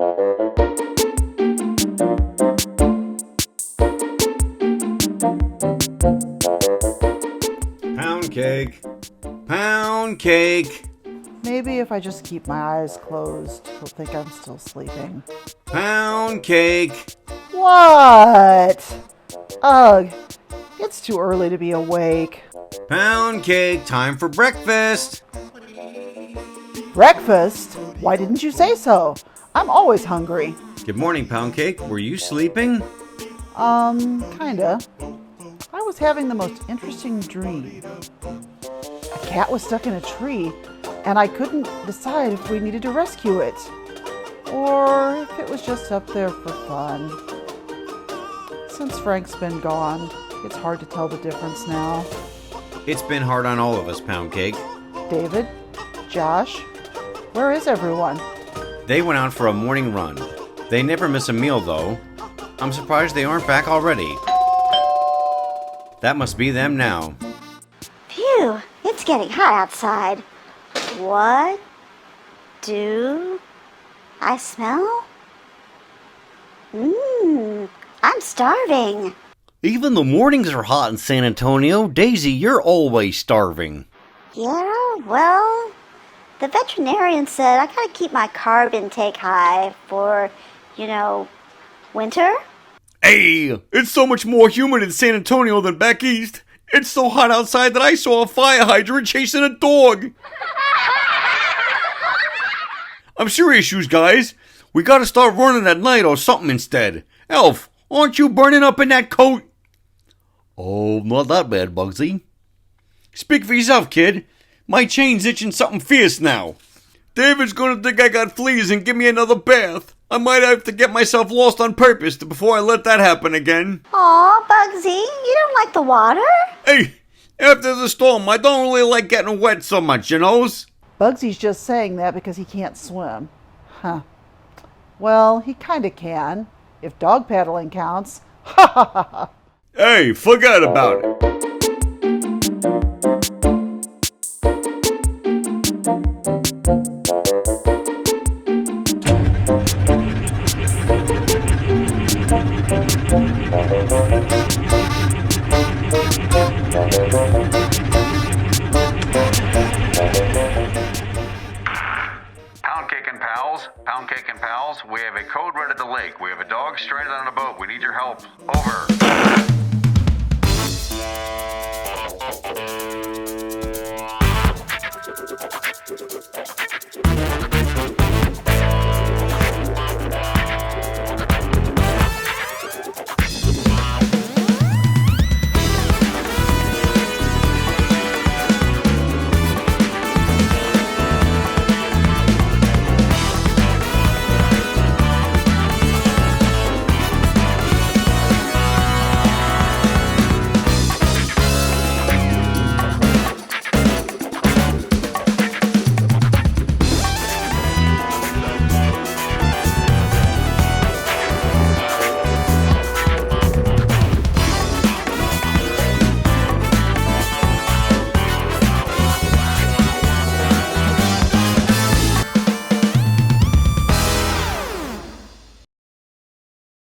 Pound cake. Pound cake. Maybe if I just keep my eyes closed, he'll think I'm still sleeping. Pound cake. What? Ugh, it's too early to be awake. Pound cake, time for breakfast. Breakfast? Why didn't you say so? I'm always hungry. Good morning, Pound cake. Were you sleeping? Kinda. I was having the most interesting dream. A cat was stuck in a tree, and I couldn't decide if we needed to rescue it, or if it was just up there for fun. Since Frank's been gone, it's hard to tell the difference now. It's been hard on all of us, Pound cake. David? Josh? Where is everyone? They went out for a morning run. They never miss a meal, though. I'm surprised they aren't back already. That must be them now. Phew, it's getting hot outside. What do I smell? I'm starving. Even the mornings are hot in San Antonio. Daisy, you're always starving. Yeah, well, the veterinarian said I gotta keep my carb intake high for, winter. Hey, it's so much more humid in San Antonio than back east. It's so hot outside that I saw a fire hydrant chasing a dog. I'm serious, you guys. We gotta start running at night or something instead. Elf, aren't you burning up in that coat? Oh, not that bad, Bugsy. Speak for yourself, kid. My chain's itching something fierce now. David's gonna think I got fleas and give me another bath. I might have to get myself lost on purpose before I let that happen again. Aw, Bugsy, you don't like the water? Hey, after the storm, I don't really like getting wet so much, you knows? Bugsy's just saying that because he can't swim. Huh. Well, he kinda can, if dog paddling counts. Ha ha ha ha. Hey, forget about it. Pound Cake and Pals, we have a code red at the lake. We have a dog stranded on a boat. We need your help. Over.